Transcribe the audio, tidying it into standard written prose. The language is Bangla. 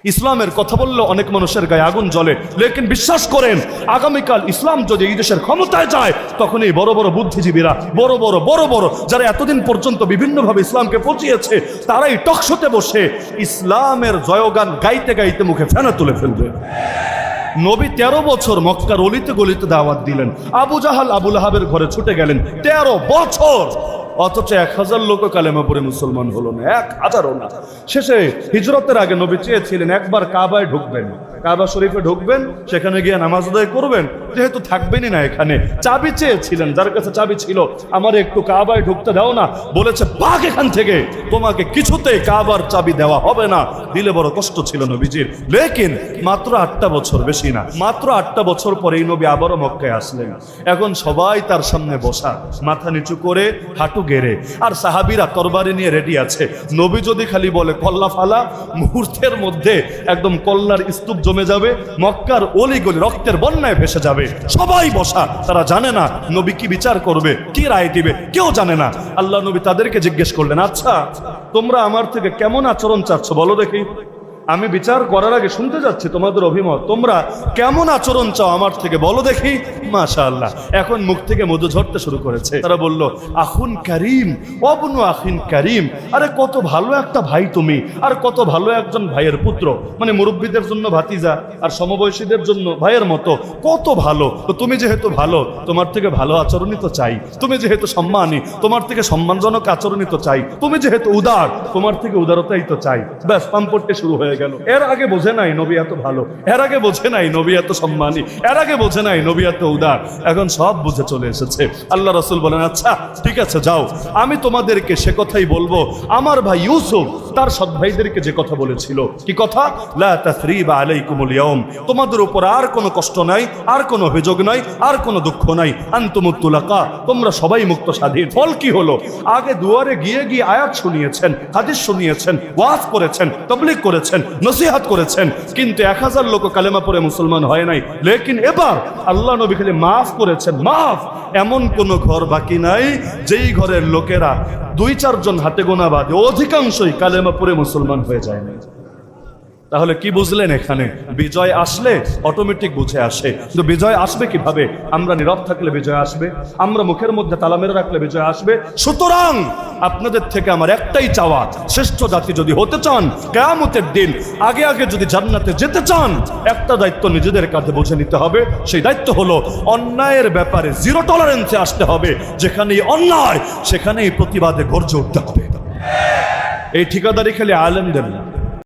ইসলামের কথা বললে অনেক মানুষের গায়ে আগুন জ্বলে, লেকিন বিশ্বাস করেন আগামীকাল ইসলাম যদি এই দেশের ক্ষমতায় যায় তখন এই বড় বড় বুদ্ধিজীবীরা বড় বড় যারা এতদিন পর্যন্ত বিভিন্নভাবে ইসলামকে পচিয়েছে তারাই টকশোতে বসে ইসলামের জয়গান গাইতে গাইতে মুখে ফেনা তুলে ফেলবে। নবী 13 বছর মক্কার অলিতে গলিতে দাওয়াত দিলেন, আবু জাহাল আবু লাহাবের ঘরে ছুটে গেলেন 13 বছর, অথচ 1000 লোক কালেমা পড়ে মুসলমান হলো না, 1000ও না। শেষে হিজরতের আগে নবী চেয়েছিলেন একবার কাবায় ঢুকবেন, কাবা শরীফে ঢুকবেন, সেখানে গিয়ে নামাজ আদায় করবেন, যেহেতু থাকবেনই না এখানে। চাবি চেয়েছিলেন, যার কাছে চাবি ছিল, আমার একটু কাবায় ঢুকতে দাও না, বলেছে ভাগ এখান থেকে, তোমাকে কিছুতেই কাবার চাবি দেওয়া হবে না। দিলে বড় কষ্ট ছিল নবীজির, লেকিন মাত্র 8টা বছর, বেশি না, মাত্র 8টা বছর পরেই নবী আবারও মক্কায় আসলেন। এখন সবাই তার সামনে বসা, মাথা নিচু করে, হাঁটু গেড়ে, আর সাহাবীরা তরবারি নিয়ে রেডি আছে। নবী যদি খালি বলে কল্লা ফালা, মুহূর্তের মধ্যে একদম কল্লার স্তূপ জমে যাবে, মক্কার অলি গলি রক্তের বন্যায় ভেসে যাবে। সবাই বসা, তারা জানে না নবী কি বিচার করবে, কি রায় দিবে, কেউ জানে না। আল্লাহ নবী তাদেরকে জিজ্ঞেস করলেন, আচ্ছা তোমরা আমার থেকে কেমন আচরণ চাচ্ছ বলো দেখি, আমি বিচার করার আগে শুনতে যাচ্ছি তোমাদের অভিমত, তোমরা কেমন আচরণ চাও আমার থেকে বলো দেখি। মাশাআল্লাহ, এখন মুখ থেকে মধু ঝরতে শুরু করেছে। তারা বলল, আখুন কারিম অবনু আখিন কারিম, আরে কত ভালো একটা ভাই তুমি, আর কত ভালো একজন ভাইয়ের পুত্র, মানে মুরব্বীদের জন্য ভাতিজা আর সমবয়সীদের জন্য ভাইয়ের মতো, কত ভালো। তো তুমি যেহেতু ভালো, তোমার থেকে ভালো আচরণই তো চাই, তুমি যেহেতু সম্মানী, তোমার থেকে সম্মানজনক আচরণই তো চাই, তুমি যেহেতু উদার, তোমার থেকে উদারতাই তো চাই। ব্যাস পাম্পটে শুরু হয়ে গেল। এর আগে বোঝে নাই নবী এত ভালো, এর আগে বোঝে নাই নবী এত সম্মানী, এর আগে বোঝে নাই নবী এত উদার, এখন সব বুঝে চলে এসেছে। আল্লাহ রাসূল বলেন, আচ্ছা ঠিক আছে যাও, আমি তোমাদেরকে সে কথাই বলবো আমার ভাই ইউসুফ তার সৎ ভাইদেরকে যে কথা বলেছিল। কি কথা? লা তাসরিবা আলাইকুমুল ইয়াউম, তোমাদের উপর আর কোনো কষ্ট নাই, আর কোনো অভিযোগ নাই, আর কোনো দুঃখ নাই, আনতুমুত তুলাকা, তোমরা সবাই মুক্ত স্বাধীন। ফল কি হলো? আগে দুয়ারে গিয়ে গিয়ে আয়াত শুনিয়েছেন, হাদিস শুনিয়েছেন, ওয়াজ করেছেন, তাবলীগ করেছেন, নসিহত করেছেন, কিন্তু 1000 লোক কালেমা পড়ে মুসলমান হয় নাই। লেকিন এবার আল্লাহ নবী খালি মাফ করেছেন, মাফ। এমন কোন ঘর বাকি নাই যেই ঘরের লোকেরা 2-4 জন হাতে গোনা বাদে অধিকাংশই কালেমা পড়ে মুসলমান হয়ে যায় না। তাহলে কি বুঝলেন? এখানে বিজয় আসলে অটোমেটিক বুঝে আসে, কিন্তু বিজয় আসবে কিভাবে? আমরা নীরব থাকলে বিজয় আসবে, আমরা মুখের মধ্যে তালা মেরে রাখলে বিজয় আসবে। সুতরাং আপনাদের থেকে আমার একটাই চাওয়া, শ্রেষ্ঠ জাতি যদি হতে চান, কিয়ামতের দিন আগে আগে যদি জান্নাতে যেতে চান, একটা দায়িত্ব নিজেদের কাঁধে বুঝে নিতে হবে। সেই দায়িত্ব হলো অন্যায়ের ব্যাপারে জিরো টলারেন্সে আসতে হবে। যেখানেই অন্যায় সেখানেই প্রতিবাদে গর্জে উঠতে হবে। এই ঠিকাদারি খেলে আলেমদের না,